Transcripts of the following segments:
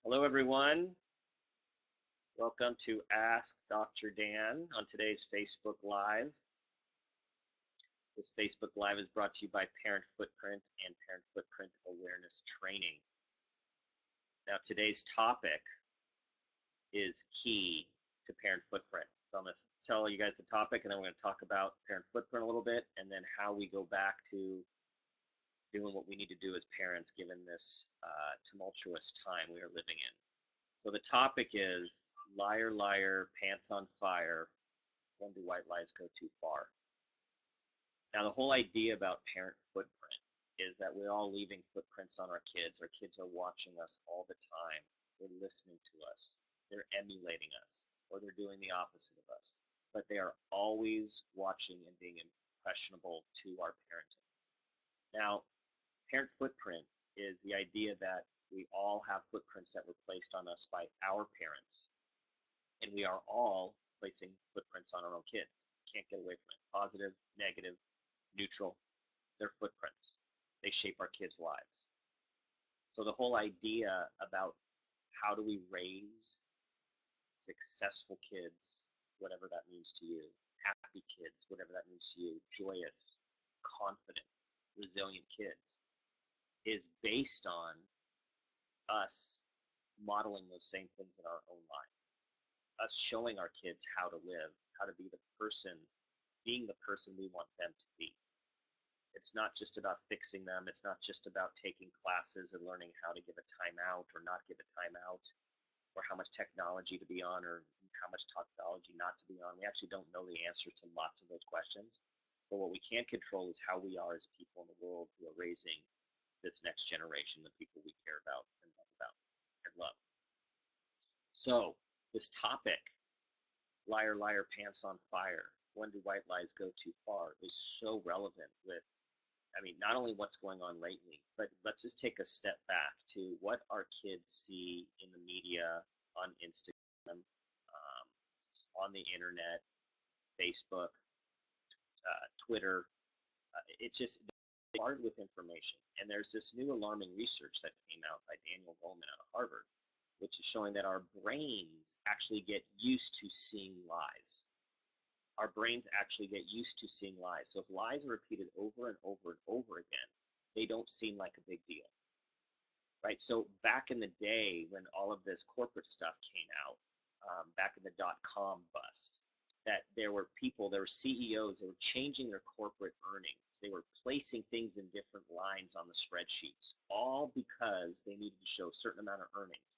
Hello, everyone. Welcome to Ask Dr. Dan on today's Facebook Live. This Facebook Live is brought to you by Parent Footprint and Parent Footprint Awareness Training. Now, today's topic is key to Parent Footprint. So I'm going to tell you guys the topic, and then we're going to talk about Parent Footprint a little bit, and then how we go back to doing what we need to do as parents given this tumultuous time we are living in. So the topic is liar, liar, pants on fire. When do white lies go too far? Now, the whole idea about parent footprint is that we're all leaving footprints on our kids. Our kids are watching us all the time. They're listening to us. They're emulating us, or they're doing the opposite of us. But they are always watching and being impressionable to our parenting. Now, parent footprint is the idea that we all have footprints that were placed on us by our parents, and we are all placing footprints on our own kids. Can't get away from it. Positive, negative, neutral, they're footprints. They shape our kids' lives. So the whole idea about how do we raise successful kids, whatever that means to you, happy kids, whatever that means to you, joyous, confident, resilient kids, is based on us modeling those same things in our own life, us showing our kids how to live, how to be the person, being the person we want them to be. It's not just about fixing them. It's not just about taking classes and learning how to give a timeout or not give a timeout, or how much technology to be on or how much technology not to be on. We actually don't know the answers to lots of those questions. But what we can control is how we are as people in the world who are raising this next generation, the people we care about and love. So this topic, liar, liar, pants on fire, when do white lies go too far, is so relevant with, not only what's going on lately, but let's just take a step back to what our kids see in the media, on Instagram, on the internet, Facebook, Twitter. It's just hard with information. And there's this new alarming research that came out by Daniel Goleman out of Harvard, which is showing that our brains actually get used to seeing lies. Our brains actually get used to seeing lies. So if lies are repeated over and over and over again, they don't seem like a big deal, right? So back in the day when all of this corporate stuff came out, back in the dot-com bust, that there were people, there were CEOs, they were changing their corporate earnings. They were placing things in different lines on the spreadsheets, all because they needed to show a certain amount of earnings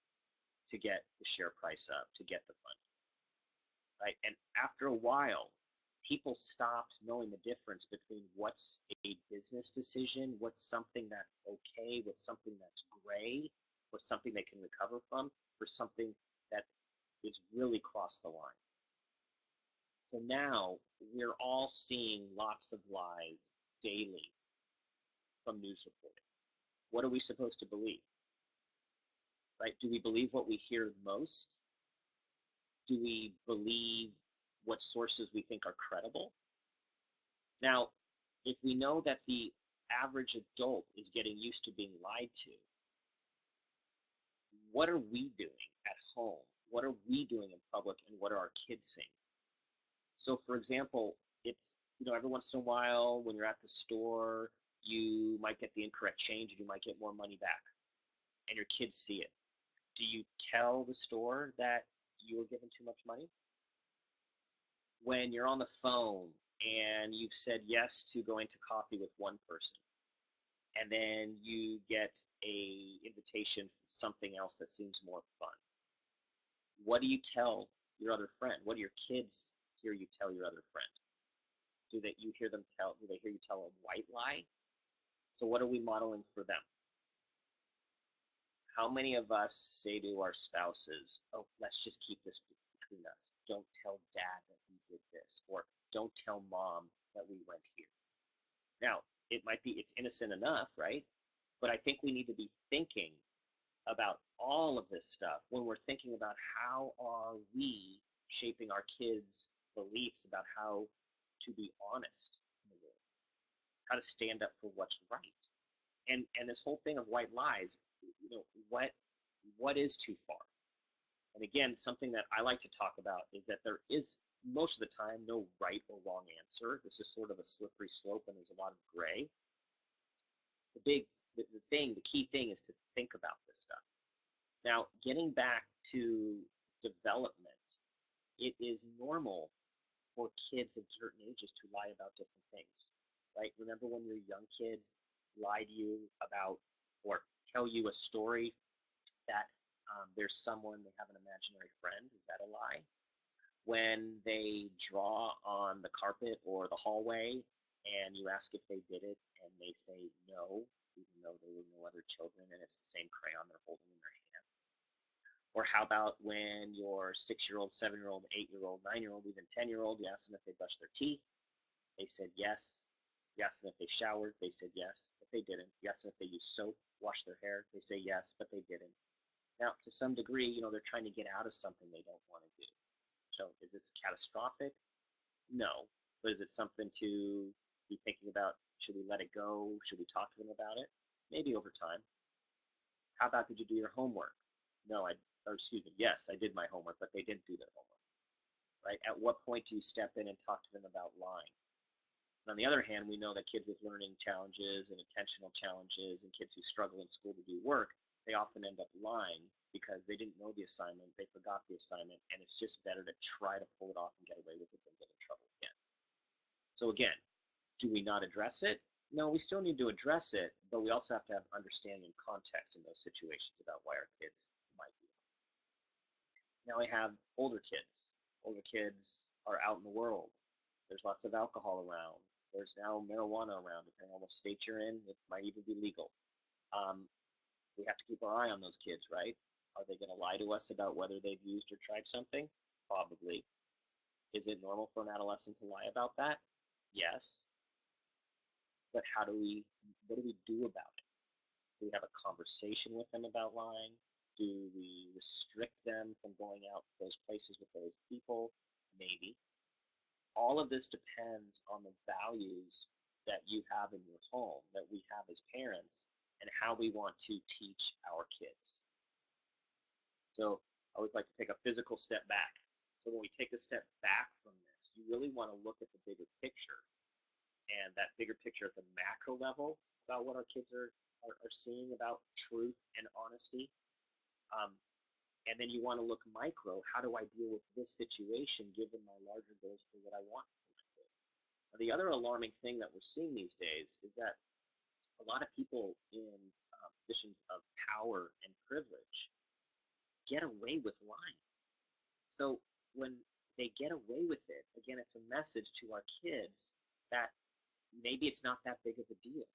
to get the share price up, to get the funding, right? And after a while, people stopped knowing the difference between what's a business decision, what's something that's okay, what's something that's gray, what's something they can recover from, for something that is really crossed the line. So now we're all seeing lots of lies daily from news reporting. What are we supposed to believe? Right? Do we believe what we hear most? Do we believe what sources we think are credible? Now, if we know that the average adult is getting used to being lied to, what are we doing at home? What are we doing in public, and what are our kids saying? So for example, it's, every once in a while when you're at the store, you might get the incorrect change and you might get more money back, and your kids see it. Do you tell the store that you were given too much money? When you're on the phone and you've said yes to going to coffee with one person, and then you get a invitation for something else that seems more fun, what do you tell your other friend? What do your kids hear you tell your other friend? Do they hear you tell a white lie? So what are we modeling for them? How many of us say to our spouses, oh, let's just keep this between us. Don't tell dad that we did this, or don't tell mom that we went here. Now, it's innocent enough, right? But I think we need to be thinking about all of this stuff when we're thinking about how are we shaping our kids' beliefs about how to be honest in the world, how to stand up for what's right. And this whole thing of white lies, what what is too far? And again, something that I like to talk about is that there is, most of the time, no right or wrong answer. This is sort of a slippery slope, and there's a lot of gray. The key thing is to think about this stuff. Now, getting back to development, it is normal for kids of certain ages to lie about different things, right? Remember when your young kids lie to you about or tell you a story that there's someone, they have an imaginary friend? Is that a lie? When they draw on the carpet or the hallway and you ask if they did it and they say no, even though there were no other children and it's the same crayon they're holding in their hand. Or how about when your 6-year-old, 7-year-old, 8-year-old, 9-year-old, even 10-year-old, you ask them if they brushed their teeth, they said yes. You asked them if they showered, they said yes, but they didn't. You asked them if they used soap, washed their hair, they say yes, but they didn't. Now, to some degree, they're trying to get out of something they don't want to do. So is this catastrophic? No. But is it something to be thinking about? Should we let it go? Should we talk to them about it? Maybe over time. How about, did you do your homework? No, yes, I did my homework, but they didn't do their homework, right? At what point do you step in and talk to them about lying? And on the other hand, we know that kids with learning challenges and attentional challenges and kids who struggle in school to do work, they often end up lying because they didn't know the assignment, they forgot the assignment, and it's just better to try to pull it off and get away with it than get in trouble again. So again, do we not address it? No, we still need to address it, but we also have to have understanding and context in those situations about why our kids might be. Now I have older kids. Older kids are out in the world. There's lots of alcohol around. There's now marijuana around. Depending on what state you're in, it might even be legal. We have to keep our eye on those kids, right? Are they going to lie to us about whether they've used or tried something? Probably. Is it normal for an adolescent to lie about that? Yes. But what do we do about it? Do we have a conversation with them about lying? Do we restrict them from going out to those places with those people? Maybe. All of this depends on the values that you have in your home, that we have as parents, and how we want to teach our kids. So I always like to take a physical step back. So when we take a step back from this, you really want to look at the bigger picture, and that bigger picture at the macro level about what our kids are seeing about truth and honesty. And then you want to look micro. How do I deal with this situation given my larger goals for what I want for my kids? Now, the other alarming thing that we're seeing these days is that a lot of people in positions of power and privilege get away with lying. So when they get away with it, again, it's a message to our kids that maybe it's not that big of a deal.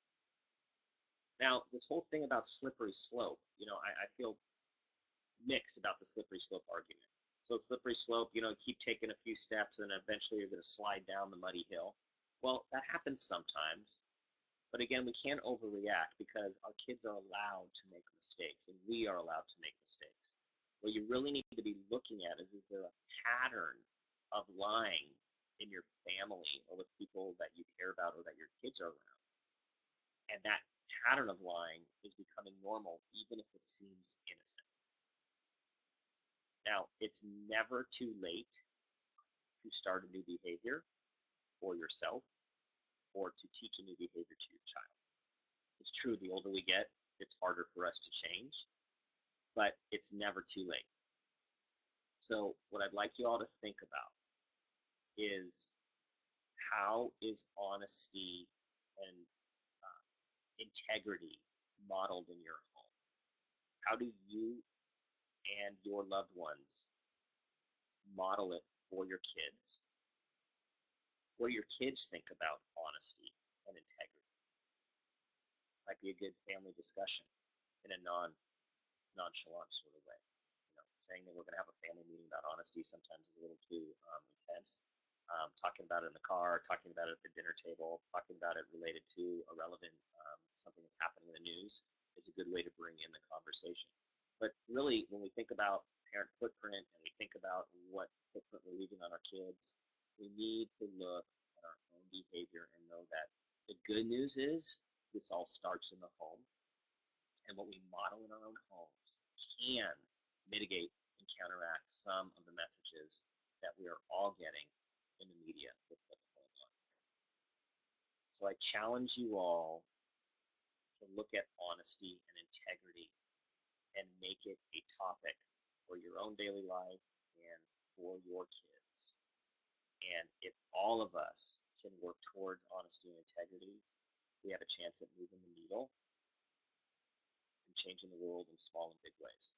Now, this whole thing about slippery slope, I feel mixed about the slippery slope argument. So slippery slope, keep taking a few steps and eventually you're going to slide down the muddy hill. Well, that happens sometimes. But again, we can't overreact because our kids are allowed to make mistakes and we are allowed to make mistakes. What you really need to be looking at is there a pattern of lying in your family or with people that you care about or that your kids are around? And that pattern of lying is becoming normal even if it seems innocent. Now, it's never too late to start a new behavior for yourself or to teach a new behavior to your child. It's true, the older we get, it's harder for us to change, but it's never too late. So what I'd like you all to think about is how is honesty and integrity modeled in your home? How do you and your loved ones model it for your kids? What do your kids think about honesty and integrity? Might be a good family discussion in a nonchalant sort of way. Saying that we're going to have a family meeting about honesty sometimes is a little too intense. Talking about it in the car, talking about it at the dinner table, talking about it related to a relevant something that's happening in the news is a good way to bring in the conversation. But really, when we think about parent footprint and we think about what footprint we're leaving on our kids, we need to look at our own behavior and know that the good news is this all starts in the home. And what we model in our own homes can mitigate and counteract some of the messages that we are all getting in the media with what's going on. So I challenge you all to look at honesty and integrity and make it a topic for your own daily life and for your kids. And if all of us can work towards honesty and integrity, we have a chance at moving the needle and changing the world in small and big ways.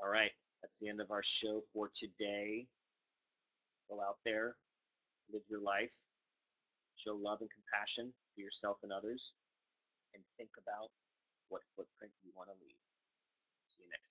All right, that's the end of our show for today. Go out there, live your life, show love and compassion to yourself and others, and think about what footprint you want to leave. See you next time.